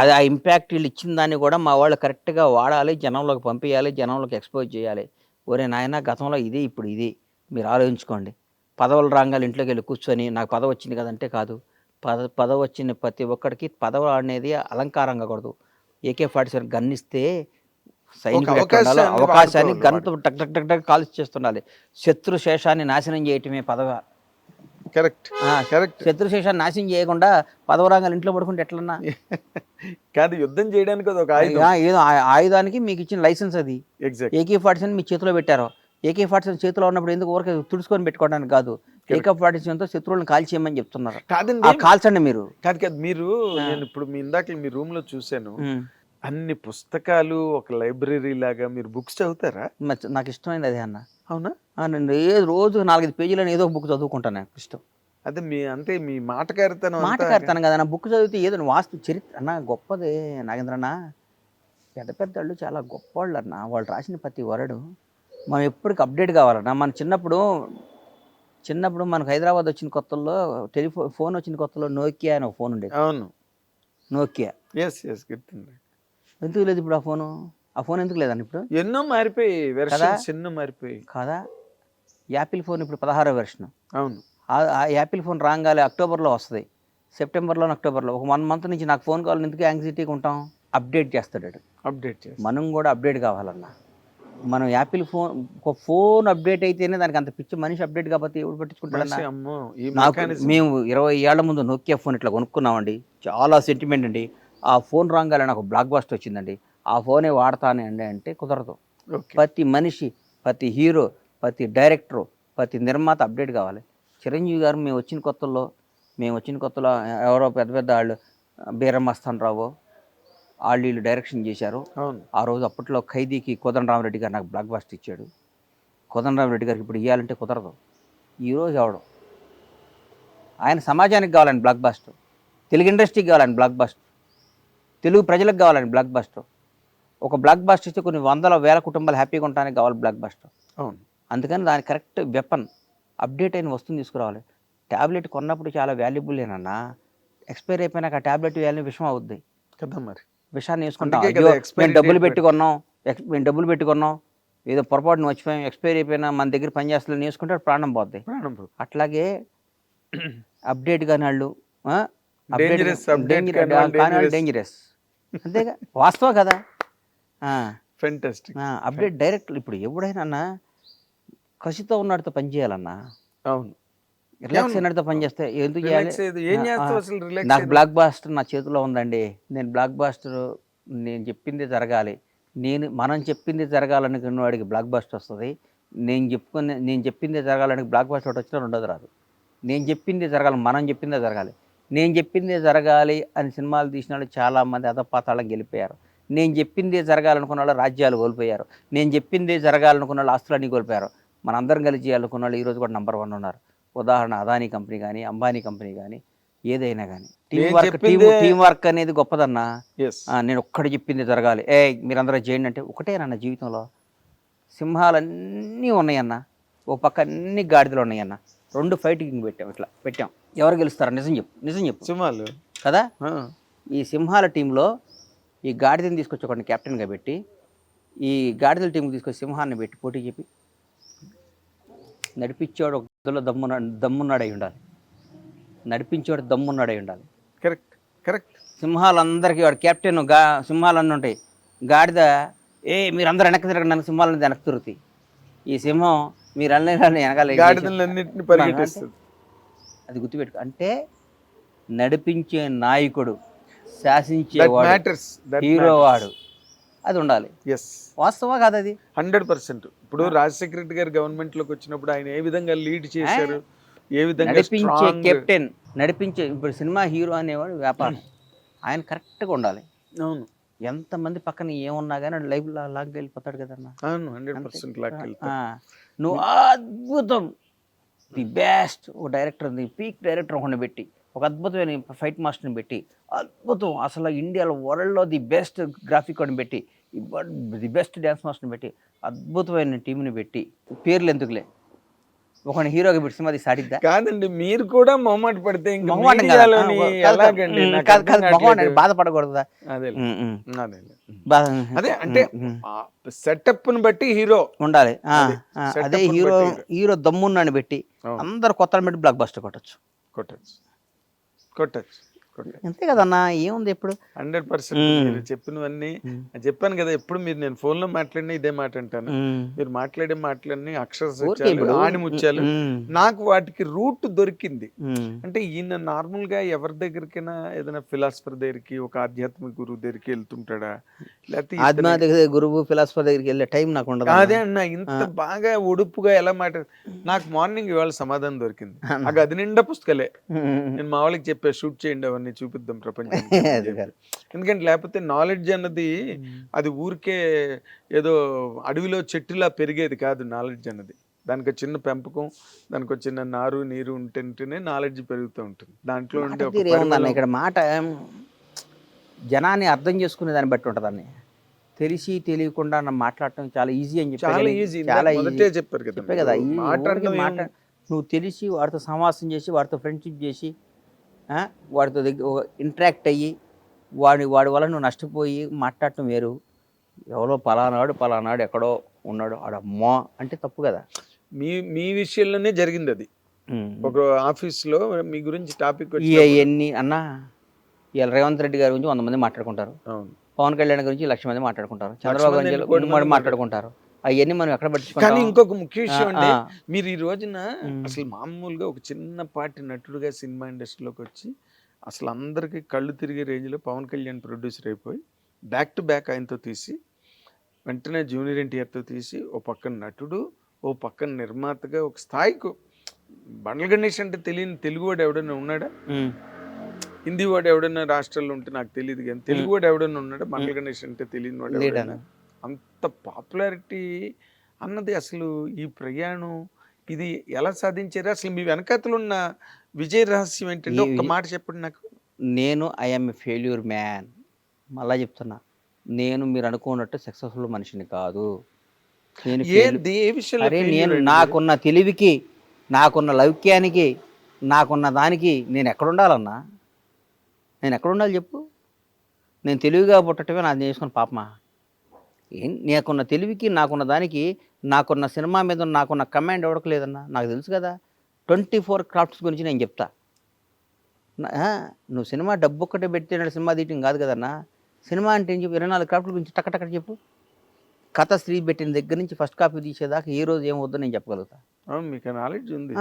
అది ఆ ఇంపాక్ట్ వీళ్ళు ఇచ్చిన దాన్ని కూడా మా వాళ్ళు కరెక్ట్గా వాడాలి, జనంలోకి పంపించాలి, జనంలోకి ఎక్స్పోజ్ చేయాలి. ఒరే నాయన, గతంలో ఇది, ఇప్పుడు ఇది, మీరు ఆలోచించుకోండి. పదవుల రంగాలు ఇంట్లోకి వెళ్ళి కూర్చొని నాకు పదవి వచ్చింది కదంటే కాదు. పదవి వచ్చిన ప్రతి ఒక్కడికి పదవి అనేది అలంకారంగా కూడదు. AK-47 గన్ ఇస్తే సైనికులు అవకాశాన్ని గన్తో టక్ టక్ టక్ టక్ కాల్చి చేస్తుండాలి. శత్రు శేషాన్ని నాశనం చేయటమే పదవి. కరెక్ట్. శత్రు శేషాన్ని నాశనం చేయకుండా పదవి రంగాలు ఇంట్లో పడుకుంటే ఎట్లన్నా కాదు, యుద్ధం చేయడానికి ఒక ఏదో ఆయుధానికి మీకు ఇచ్చిన లైసెన్స్ అది. AK-47 మీ చేతిలో పెట్టారు. AK-47 చేతిలో ఉన్నప్పుడు ఎందుకు ఊరికే తుడుచుకొని పెట్టుకోవడానికి కాదు, AK-47తో శత్రువులను కాల్చేయమని చెప్తున్నారు. కాదండి, కాల్చండి మీరు. కాదు మీరు, నేను ఇప్పుడు ఇందాక మీ రూమ్ లో చూశాను, అన్ని పుస్తకాలు ఒక లైబ్రరీ లాగా. మీరు బుక్స్ చదువుతారా? నాకు ఇష్టమైంది అదే అన్న. అవునా? నేను రోజు 4-5 పేజీలను ఏదో ఒక బుక్ చదువుకుంటాను, నాకు ఇష్టం. అదే అంటే మీ మాటకారితనం కదా. నా బుక్ చదివితే ఏదో వాస్తు చరిత్ర అన్న గొప్పదే నాగేంద్రన్న. పెద్ద వాళ్ళు చాలా గొప్పవాళ్ళు అన్న. వాళ్ళు రాసిన ప్రతి వరడు మనం ఎప్పటికి అప్డేట్ కావాలన్నా. మన చిన్నప్పుడు మనకు హైదరాబాద్ వచ్చిన కొత్తలో ఫోన్ వచ్చిన కొత్తలో నోకియా అని ఒక ఫోన్ ఉండేది. అవును, నోకియా. గుర్తుంది. ఎందుకు లేదు ఇప్పుడు ఆ ఫోన్ ఎందుకు లేదండి ఇప్పుడు? ఎన్నో మారిపోయి ఎన్నో మారిపోయి కదా. యాపిల్ ఫోన్ ఇప్పుడు 16వ వెర్షన్. అవును, ఆ యాపిల్ ఫోన్ రాగానే అక్టోబర్లో వస్తుంది. సెప్టెంబర్లో అక్టోబర్లో ఒక 1 మంత్ నుంచి నాకు ఫోన్ కాల్ ఎందుకు యాంగ్జైటీగా ఉంటాం, అప్డేట్ చేస్తాడు వాడు. అప్డేట్ చేసి మనం కూడా అప్డేట్ కావాలన్నా. మనం యాపిల్ ఫోన్ ఒక ఫోన్ అప్డేట్ అయితేనే దానికి అంత పిచ్చి, మనిషి అప్డేట్ కాకపోతే ఎవడు పట్టించుకుంటాడన్నా. అమ్మో ఈ నాకు mechanism. మేము 20 ఏళ్ల ముందు నోకియా ఫోన్ ఇట్లా కొనుక్కున్నామండి, చాలా సెంటిమెంట్ అండి. ఆ ఫోన్ రాగానే నాకు బ్లాక్ బస్టర్ వచ్చిందండి, ఆ ఫోనే వాడతానే అండి అంటే కుదరదు. Okay. ప్రతి మనిషి, ప్రతి హీరో, ప్రతి డైరెక్టరు, ప్రతి నిర్మాత అప్డేట్ కావాలి. చిరంజీవి గారు మేము వచ్చిన కొత్తలో ఎవరో పెద్ద పెద్ద వాళ్ళు బీరమస్తాన్ రావు వాళ్ళు వీళ్ళు డైరెక్షన్ చేశారు. అవును. ఆ రోజు అప్పట్లో ఖైదీకి కోదండరామరెడ్డి గారు నాకు బ్లాక్ బస్టర్ ఇచ్చాడు. కోదండరామరెడ్డి గారికి ఇప్పుడు ఇవ్వాలంటే కుదరదు. ఈరోజు ఎవడు ఆయన సమాజానికి కావాలని బ్లాక్ బస్టర్, తెలుగు ఇండస్ట్రీకి కావాలని బ్లాక్ బస్టర్, తెలుగు ప్రజలకు కావాలని బ్లాక్ బస్టర్. ఒక బ్లాక్ బస్టర్ ఇస్తే కొన్ని 100,000 కుటుంబాలు హ్యాపీగా ఉండడానికి కావాలి బ్లాక్ బస్టర్. అవును. అందుకని దాని కరెక్ట్ వెపన్, అప్డేట్ అయిన వస్తువుని తీసుకురావాలి. ట్యాబ్లెట్ కొన్నప్పుడు చాలా వాల్యుబుల్లేనన్నా, ఎక్స్పైర్ అయిపోయినాక ఆ ట్యాబ్లెట్ వాల్యూ విషం అవుద్ది కదా మరి. విషాన్ని వేసుకుంటాం. అందుకే అయ్యో కదా expiry మేము డబ్బులు date పెట్టుకున్నాం ఏదో పొరపాటున వచ్చిపోయాం, ఎక్స్పైర్ అయిపోయినా మన దగ్గర పని చేస్తలేని వేసుకుంటే ప్రాణం పోద్ది. ప్రాణం పోతుంది. అట్లాగే అప్డేట్ కాని వాళ్ళు Dangerous, update కాని వాళ్ళు dangerous. డేంజరస్, అంతేగా వాస్తవం కదా. Fantastic. అప్డేట్ డైరెక్ట్ ఇప్పుడు ఎవడైనా కసితో ఉన్నాడితో పని చేయాలన్నా, అవును. రిలాక్స్ అయినడితో పని చేస్తే ఎందుకు చేయాలి? Relax అయ్యేది. ఏం చేస్తావు అసలు relax నాకు అయ్యేది? బ్లాక్ బాస్టర్ నా చేతిలో ఉందండి, నేను బ్లాక్ బాస్టర్ నేను చెప్పింది జరగాలి, మనం చెప్పింది జరగాలనుకున్న వాడికి బ్లాక్ బాస్టర్ వస్తుంది. నేను చెప్పింది జరగాలని బ్లాక్ బాస్టర్ ఒకటి వచ్చినా రెండోది రాదు. నేను చెప్పింది జరగాలి, మనం చెప్పిందే జరగాలి. నేను చెప్పిందే జరగాలి అని సినిమాలు తీసిన వాళ్ళు చాలామంది అధపాతాళం గెలిపోయారు. నేను చెప్పిందే జరగాలనుకున్న వాళ్ళు రాజ్యాలు కోల్పోయారు. నేను చెప్పిందే జరగాలనుకున్న వాళ్ళు ఆస్తులన్నీ కోల్పోయారు. మనందరం కలిసి చేయాలనుకున్న వాళ్ళు ఈరోజు కూడా నంబర్ 1 ఉన్నారు. ఉదాహరణ అదానీ కంపెనీ కానీ, అంబానీ కంపెనీ కానీ, ఏదైనా కానీ టీం వర్క్ అనేది గొప్పదన్నా. Yes. నేను ఒక్కటి చెప్పింది జరగాలి, మీరందరూ చేయండి అంటే ఒకటేనన్న జీవితంలో. సింహాలన్నీ ఉన్నాయన్న, ఓ పక్క అన్ని గాడిదలు ఉన్నాయన్న, 2 ఫైటింగ్ పెట్టాం. ఎవరు గెలుస్తారా? నిజం చెప్పు సింహాలు కదా. ఆ. ఈ సింహాల టీంలో ఈ గాడిదని తీసుకొచ్చి ఒకరిని కెప్టెన్గా పెట్టి, ఈ గాడిదల టీంకి తీసుకొచ్చి సింహాన్ని పెట్టి పోటీ చెప్పి నడిపించేవాడు ఒక దమ్మున్నాడై ఉండాలి. నడిపించేవాడు దమ్మున్నాడై ఉండాలి. Correct correct. సింహాలందరికీ వాడు కెప్టెన్, సింహాలన్నీ ఉంటాయి. గాడిద మీరందరూ వెనక్కి తిరగండి నన్ను, సింహాలన్నీ వెనక్కి తిరుగుతాయి. ఈ సింహం మీరన్నీ వెనకాల గాడిదలన్నింటినీ పరిగెట్టిస్తుంది. అది గుర్తుపెట్టుకో. అంటే నడిపించే నాయకుడు, శాసించేవాడు, హీరో వాడు, అది ఉండాలి. ఎస్, వాస్తవా కాదు అది? 100%. ఇప్పుడు రాజశేఖర రెడ్డి గారు గవర్నమెంట్ లోకి వచ్చినప్పుడు ఆయన ఏ విధంగా లీడ్ చేశారు, ఏ విధంగా నడిపించే కెప్టెన్, నడిపించే. ఇప్పుడు సినిమా హీరో అనేవాడు వ్యాపారం, ఆయన కరెక్ట్గా ఉండాలి. అవును. ఎంతమంది పక్కన ఏమున్నా కానీ లైఫ్ లాగా వెళ్ళిపోతాడు కదన్నా. అవును, 100% లాక్కెళ్తాడు. నువ్వు అద్భుతం, ది బెస్ట్ ఒక డైరెక్టర్, ది పీక్ డైరెక్టర్ ఒకరిని పెట్టి, ఒక అద్భుతమైన ఫైట్ మాస్టర్ని పెట్టి, అద్భుతం అసలు ఇండియాలో వరల్డ్లో ది బెస్ట్ గ్రాఫిక్ అని పెట్టి, ది బెస్ట్ డ్యాన్స్ మాస్టర్ని పెట్టి, అద్భుతమైన టీంని పెట్టి, పేర్లు ఎందుకులే, ఒక హీరోగా పెట్టి సినిమా సాడిద్దా? కాదండి, మీరు కూడా మొహమాట పడితే బాధపడకూడదా? అదే అంటే సెటప్ ని బట్టి హీరో ఉండాలి. అదే హీరో దమ్మున్నాని పెట్టి అందరు కొత్త పెట్టి బ్లాక్ బస్టర్ కొట్టచ్చు. అంతే కదన్నా, ఏముంది ఇప్పుడు 100%. మీరు చెప్పినవన్నీ చెప్పాను కదా. ఎప్పుడు మీరు నేను ఫోన్ లో మాట్లాడినా ఇదే మాట అంటాను. మీరు మాట్లాడే మాటలన్నీ అక్షర సత్యాలు, ఆణిముత్యాలు. నాకు వాటికి రూట్ దొరికింది. అంటే ఈయన నార్మల్ గా ఎవరి దగ్గరికైనా ఏదైనా ఫిలాసఫర్ దగ్గరికి, ఒక ఆధ్యాత్మిక గురువు దగ్గరికి వెళ్తుంటాడా, లేకపోతే ఆధ్యాత్మిక గురువు ఫిలాసఫర్ దగ్గరికి వెళ్ళే టైం నాకు ఉండదు. అదే అన్న, ఇంత బాగా ఒడుపుగా ఎలా నాకు మార్నింగ్ ఇవాళ సమాధానం దొరికింది. ఆ గది నిండా పుస్తకాలే. నేను మా వాళ్ళకి చెప్పా, షూట్ చేయండి, అవన్నీ చూపిద్దాం ప్రపంచానికి. ఎందుకంటే లేకపోతే నాలెడ్జ్ అన్నది అది ఊరికే ఏదో అడవిలో చెట్టులా పెరిగేది కాదు. నాలెడ్జ్ అన్నది దానికి చిన్న పెంపకం, దానికి చిన్న నారు నీరు ఉంటేనే నాలెడ్జ్ పెరుగుతూ ఉంటుంది. దాంట్లో ఉంటే ఇక్కడ మాట జనాన్ని అర్థం చేసుకునే దాన్ని బట్టి ఉంటుందని, తెలిసి తెలియకుండా మాట్లాడటం చాలా ఈజీ అని చెప్పి చాలా ఈజీ. చాలా ఈజీ చెప్పారు కదా. నువ్వు తెలిసి వాడితో సమాసం చేసి, వాడితో ఫ్రెండ్షిప్ చేసి, వాడితో ఇంటరాక్ట్ అయ్యి, వాడి వల్ల నువ్వు నష్టపోయి మాట్లాడటం వేరు. ఎవరో పలానాడు ఎక్కడో ఉన్నాడు ఆడమ్మా అంటే తప్పు కదా. మీ విషయంలోనే జరిగింది అది. ఒక ఆఫీస్ లో మీ గురించి టాపిక్ ఇవన్నీ అన్న ఇవాళ రేవంత్ రెడ్డి గారి గురించి 100 మంది మాట్లాడుకుంటారు, అవును. పవన్ కళ్యాణ్ గురించి 1,00,000 మంది మాట్లాడుకుంటారు, చంద్రబాబు మంది, గురించి కోటి మంది మాట్లాడుకుంటారు. అవన్నీ మనం ఎక్కడ కానీ పట్టించుకుంటాం? ఇంకొక ముఖ్య విషయం అండి, ఆ. మీరు ఈ రోజున అసలు మామూలుగా ఒక చిన్నపాటి నటుడుగా సినిమా ఇండస్ట్రీలోకి వచ్చి అసలు అందరికీ కళ్ళు తిరిగే రేంజ్లో పవన్ కళ్యాణ్ ప్రొడ్యూసర్ అయిపోయి బ్యాక్ టు బ్యాక్ ఆయనతో తీసి వెంటనే జూనియర్ ఎన్టీఆర్తో తీసి ఓ పక్కన నటుడు, ఓ పక్కన నిర్మాతగా ఒక స్థాయికి. బండ్ల గణేష్ అంటే తెలియని తెలుగువాడు ఎవడైనా ఉన్నాడా? హిందీ వాడు ఎవడైనా రాష్ట్రాల్లో ఉంటే నాకు తెలియదు, కానీ తెలుగువాడు ఎవడైనా ఉన్నాడా బండ్ల గణేష్ అంటే తెలియని వాడు ఎవడైనా? అంత పాపులారిటీ అన్నది అసలు ఈ ప్రయాణం ఇది ఎలా సాధించారు? అసలు మీ వెనకాతలు ఉన్న విజయ రహస్యం ఏంటంటే ఒక్క మాట చెప్పండి నాకు. నేను ఐఎమ్ ఏ ఫెయిల్యూర్ మ్యాన్. మళ్ళా చెప్తున్నా, నేను మీరు అనుకున్నట్టు సక్సెస్ఫుల్ మనిషిని కాదు. నేను ఏ విషయంలో అరే నేను నాకున్న తెలివికి, నాకున్న లౌక్యానికి, నాకున్న దానికి నేను ఎక్కడుండాలన్నా? నేను ఎక్కడుండాలి చెప్పు? నేను తెలివిగా పుట్టటమే నాది చేసుకున్న పాపమా? నాకున్న తెలివికి, నాకున్న దానికి, నాకున్న సినిమా మీద నాకున్న కమాండ్ ఎవరికి లేదన్నా. నాకు తెలుసు కదా, 24 క్రాఫ్ట్స్ గురించి నేను చెప్తా. నువ్వు సినిమా డబ్బు ఒక్కటే పెడితే సినిమా తీయటం కాదు కదన్నా. సినిమా అంటే ఏం చెప్పు, 24 క్రాఫ్ట్ల గురించి టక్కటక్కడ చెప్పు. కథ స్త్రీ పెట్టిన దగ్గర నుంచి ఫస్ట్ కాపీ తీసేదాకా ఏ రోజు ఏం వద్దో నేను చెప్పగలుగుతా. మీకు నాలెడ్జ్ ఉంది,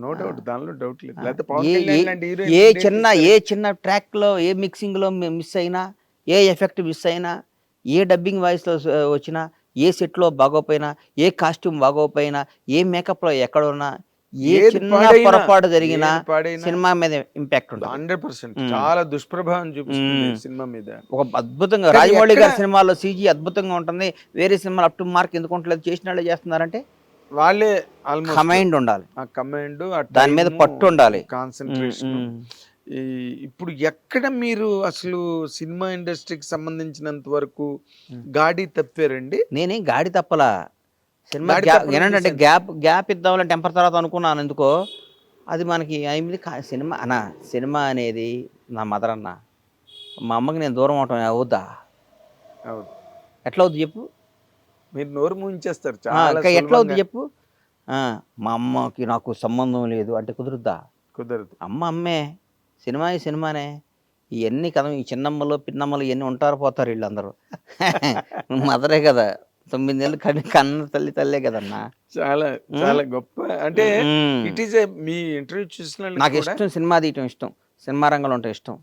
నో డౌట్, దానిలో డౌట్ లేదు. ఏ చిన్న ట్రాక్లో, ఏ మిక్సింగ్లో మిస్ అయినా, ఏ ఎఫెక్ట్ మిస్ అయినా, ఏ డబ్బింగ్ వాయిస్లో వచ్చినా, ఏ సెట్లో బాగోపోయినా, ఏ కాస్ట్యూమ్ బాగోపోయినా, ఏ మేకప్లో ఎక్కడున్నా, ఏ చిన్న పొరపాటు జరిగినా సినిమా మీద ఇంపాక్ట్ ఉంటుంది. 100% చాలా దుష్ప్రభావం చూపిస్తుంది సినిమా మీద. ఒక అద్భుతంగా రాజమౌళి గారి సినిమాలో CG అద్భుతంగా ఉంటుంది, వేరే సినిమాలు అప్ టు మార్క్ ఎందుకు ఉండలేదు? చేసిన వాళ్ళు చేస్తున్నారంటే వాళ్ళే కమాండ్ ఉండాలి, కమాండ్, దాని మీద పట్టు ఉండాలి, కాన్సన్ట్రేషన్. ఇప్పుడు ఎక్కడ మీరు అసలు సినిమా ఇండస్ట్రీకి సంబంధించినంత వరకు గాడి తప్పారండి? నేనేం గాడి తప్పలా. సినిమా ఏంటంటే గ్యాప్ ఇద్దామని టెంపర్ తర్వాత అనుకున్నాను. ఎందుకో అది మనకి అయింది. సినిమా అన్నా, సినిమా అనేది నా మదర్ అన్న. మా అమ్మకి నేను దూరం అవటం అవుద్దా? ఎట్లా అవుద్ది చెప్పు? మీరు నోరు ముంచేస్తారు, ఎట్లా అవుద్ది చెప్పు? మా అమ్మకి నాకు సంబంధం లేదు అంటే కుదురుద్దా? కుదరదు. అమ్మ అమ్మే, సినిమా సినిమానే. ఇవన్నీ కదా, ఈ చిన్నమ్మలు పిన్నమ్మలు ఇవన్నీ ఉంటారు పోతారు వీళ్ళందరూ. మదరే కదా, 9 ఏళ్ళు కన్న తల్లే కదన్నా. చాలా చాలా గొప్ప. అంటే ఇట్ ఈస్ మీ ఇంటర్వ్యూ చూసిన నాకు ఇష్టం, సినిమా తీయటం ఇష్టం, సినిమా రంగంలో ఉంటే ఇష్టం.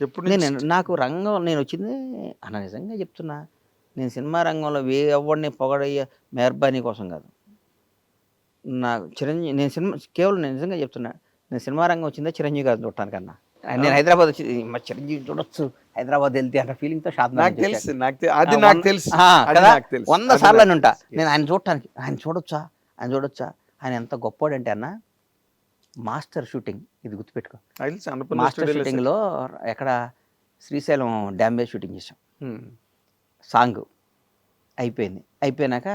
ఎప్పుడు నాకు రంగం నేను వచ్చింది అన్న, నిజంగా చెప్తున్నా, నేను సినిమా రంగంలో ఎవరిని పొగడయ్యే మెహర్బానీ కోసం కాదు. నాకు చిరంజీవి, నేను కేవలం నేను నిజంగా చెప్తున్నా, నేను సినిమా రంగం వచ్చిందే చిరంజీవి గారిని చూడటానికన్నా. నేను హైదరాబాద్ వచ్చి మా చిరంజీవి చూడొచ్చు, హైదరాబాద్ వెళ్తే అన్న ఫీలింగ్తో నాకు తెలుసు 100 సార్లు అని ఉంటా నేను ఆయన చూడటానికి. ఆయన చూడొచ్చా? ఆయన ఎంత గొప్పోడంటే అన్న, మాస్టర్ షూటింగ్, ఇది గుర్తుపెట్టుకో, మాస్టర్ షూటింగ్లో ఎక్కడ శ్రీశైలం డ్యామ్ మీద షూటింగ్ చేసాం. సాంగ్ అయిపోయినాక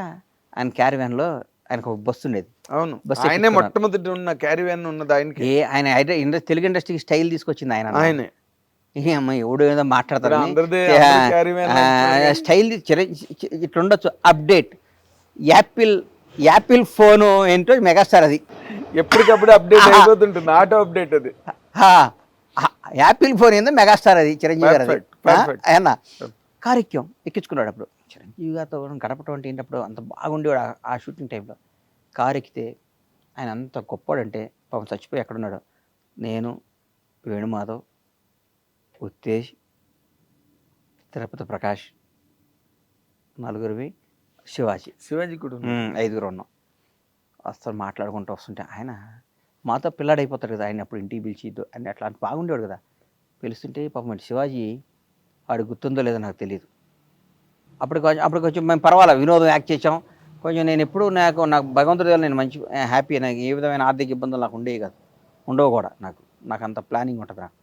ఆయన క్యారివ్యాన్లో ఆయనకు ఒక బస్సు ఉండేది. అవును, ఆయనే మొట్టమొదటి ఉన్న క్యారివ్యాన్ ఉన్నది ఆయనకి. ఆయన తెలుగు ఇండస్ట్రీకి స్టైల్ తీసుకొచ్చింది ఆయనే. అమ్మాయి ఎవడు ఏదో మాట్లాడతారు స్టైల్ ఇట్లుండొచ్చు. అప్డేట్ యాపిల్ ఫోను ఏంటో మెగాస్టార్, అది ఎప్పటికప్పుడు అప్డేట్ అయిపోతుంటుంది, ఆటో అప్డేట్. అది యాపిల్ ఫోన్ ఏందో మెగాస్టార్, అది చిరంజీవి గారు. ఆయన కారెక్యం ఎక్కించుకున్నాడు అప్పుడు. చిరంజీవి గారితో గడపటం అంటే ఏంటప్పుడు అంత బాగుండేవాడు ఆ షూటింగ్ టైంలో. కారు ఎక్కితే ఆయన అంత గొప్పవాడంటే, పాపం చచ్చిపోయి ఎక్కడున్నాడు, నేను, వేణుమాధవ్, ఉత్తేజ్, తిరుపతి ప్రకాష్, నలుగురివి, శివాజీ కూడా 5గురు ఉన్నాం. అసలు మాట్లాడుకుంటూ వస్తుంటే ఆయన మాతో పిల్లాడైపోతాడు కదా, ఆయన అప్పుడు ఇంటికి పిలిచిద్దు అని అట్లా బాగుండేవాడు కదా. పిలుస్తుంటే పాపం శివాజీ వాడు గుర్తుందో లేదో నాకు తెలియదు. అప్పుడు కొంచెం మేము పర్వాలేదు, వినోదం యాక్ట్ చేసాం కొంచెం. నేను ఎప్పుడు నాకు భగవంతుడి వల్ల నేను మంచి హ్యాపీ. నాకు ఏ విధమైన ఆర్థిక ఇబ్బందులు నాకు ఉండేవి కాదు, ఉండవు కూడా. నాకు అంత ప్లానింగ్ ఉంటుంది. నాకు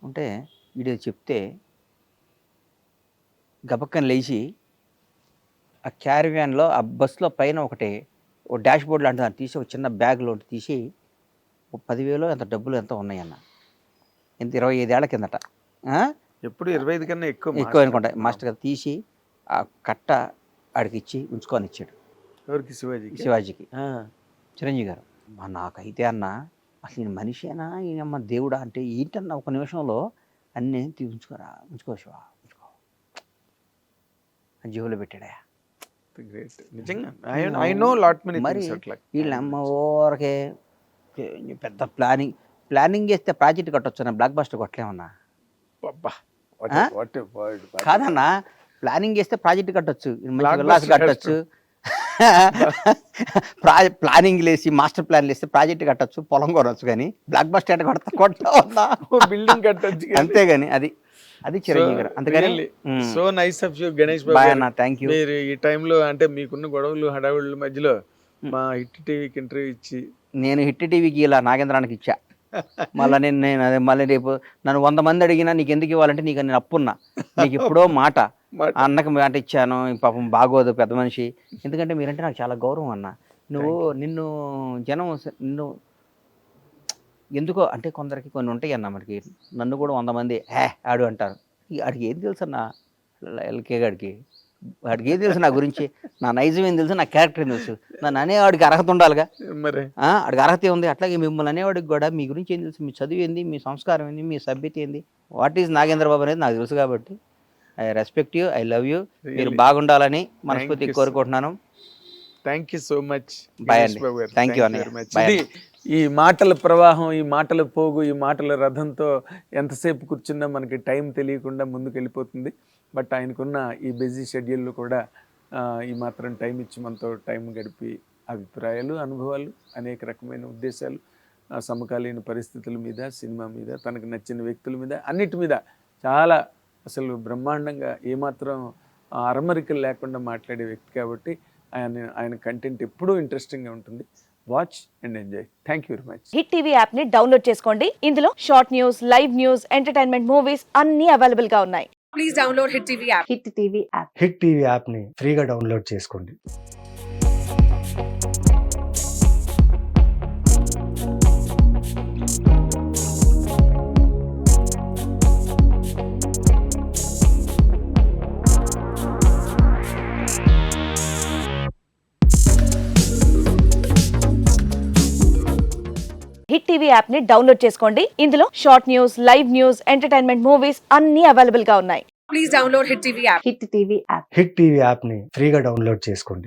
ఉంటే వీడియో చెప్తే గబక్కని లేచి ఆ క్యారివ్యాన్లో, ఆ బస్సులో పైన ఓ డాష్ బోర్డ్ లాంటి దాన్ని తీసి, ఒక చిన్న బ్యాగ్లో తీసి 10,000 ఎంత డబ్బులు ఎంత ఉన్నాయన్న. ఇంత 25 ఏళ్ల కిందట, ఎప్పుడు 25 కన్నా ఎక్కువ అనుకుంటా. మాస్టర్ గారు తీసి ఆ కట్ట ఆడికి ఇచ్చి ఉంచుకొని ఇచ్చాడు. ఎవరికి? శివాజీకి. చిరంజీవి గారు. నాకైతే అన్న అసలు ఈయన మనిషేనా ఈయనమ్మ దేవుడా అంటే ఏంటన్నా ఒక నిమిషంలో అన్నీ ఉంచుకో శివ ఉంచుకో జీవులో పెట్టాడా. గ్రేట్ నిజంగా. ఐ నో లాట్ మెనీ మరి థింగ్స్ అట్లా. వీళ్ళమ్మ ఊరకే పెద్ద ప్లానింగ్ చేస్తే ప్రాజెక్ట్ కట్టొచ్చు బ్లాక్ బస్టర్ కొట్టలేమన్నా. అబ్బా, ఆ? what a word. కాదన్నా ప్లానింగ్ చేస్తే ప్రాజెక్ట్ కట్టొచ్చు, Blockbuster విల్లాస్ కట్టొచ్చు. ప్లానింగ్ లేసి మాస్టర్ ప్లాన్ వేస్తే ప్రాజెక్ట్ కట్టొచ్చు, పొలం కొనొచ్చు, కానీ బ్లాక్ బస్టర్ కొట్టవన్నా బిల్డింగ్ కట్టొచ్చు. అంతేగాని అది చిరంజీవి గారు. అందుకని so nice of you Ganesh బాయ్ బాబు. అన్న, థ్యాంక్ యూ. మీరు ఈ టైంలో అంటే మీకున్న గొడవలు హడావుళ్ళ మధ్యలో మా హిట్ టీవీకి ఇంటర్వ్యూ ఇచ్చి నేను హిట్ టీవీకి ఇలా నాగేంద్రానికి ఇచ్చా. మళ్ళీ నేను అదే మళ్ళీ రేపు నన్ను 100 మంది అడిగినా నీకు ఎందుకు ఇవ్వాలంటే నీకు నేను అప్పున్నా, నీకు ఇప్పుడో మాట అన్నకి మాట ఇచ్చాను, పాపం బాగోదు పెద్ద మనిషి. ఎందుకంటే మీరంటే నాకు చాలా గౌరవం అన్న. నిన్ను జనం నిన్ను ఎందుకో అంటే కొందరికి కొన్ని ఉంటాయి అన్న, మనకి నన్ను కూడా 100 మంది ఆడు అంటారు. ఆడికి ఏం తెలుసు అన్న, ఎల్కే గాడికి వాడికి ఏం తెలుసు నా గురించి, నా నైజం ఏం తెలుసు, నా క్యారెక్టర్ ఏం తెలుసు. నన్ను అనేవాడికి అర్హత ఉండాలిగా, మరి వాడికి అర్హత ఉంది. అట్లాగే మిమ్మల్ని అనేవాడికి కూడా మీ గురించి ఏం తెలుసు, మీ చదువు ఏంది, మీ సంస్కారం ఏంది, మీ సభ్యత ఏంది, వాట్ ఈజ్ నాగేంద్ర బాబు అనేది నాకు తెలుసు. కాబట్టి I respect you, I love you. మీరు బాగుండాలని మనస్ఫూర్తిగా కోరుకుంటున్నాను. Thank you so much. Bye అండి. థ్యాంక్ యూ అన్నయ్య. బాయ్. ఇది ఈ మాటల ప్రవాహం, ఈ మాటల పోగు, ఈ మాటల రథంతో ఎంతసేపు కూర్చున్నా మనకి టైం తెలియకుండా ముందుకు వెళ్ళిపోతుంది. బట్ ఆయనకున్న ఈ బిజీ షెడ్యూల్లో కూడా ఈ మాత్రం టైం ఇచ్చి మనతో టైం గడిపి అభిప్రాయాలు, అనుభవాలు, అనేక రకమైన ఉద్దేశాలు, సమకాలీన పరిస్థితుల మీద, సినిమా మీద, తనకు నచ్చిన వ్యక్తుల మీద, అన్నిటి మీద చాలా అసలు బ్రహ్మాండంగా ఏమాత్రం అరమరికలు లేకుండా మాట్లాడే వ్యక్తి. కాబట్టి ఆయన కంటెంట్ ఎప్పుడూ ఇంట్రెస్టింగ్గా ఉంటుంది. Watch and enjoy. Thank you very much. Hit TV app ని డౌన్లోడ్ చేసుకోండి. ఇందులో short news, live news, entertainment movies అన్ని అవైలబుల్ గా ఉన్నాయి. Please download Hit TV app. Hit TV app. Hit TV యాప్ని ఫ్రీగా డౌన్లోడ్ చేసుకోండి. హిట్ టీవీ యాప్ ని డౌన్లోడ్ చేసుకోండి. ఇందులో short news, live news, entertainment movies అన్ని అవైలబుల్ గా ఉన్నాయి. Please download Hit TV app. Hit TV app. Hit TV యాప్ని ఫ్రీగా డౌన్లోడ్ చేసుకోండి.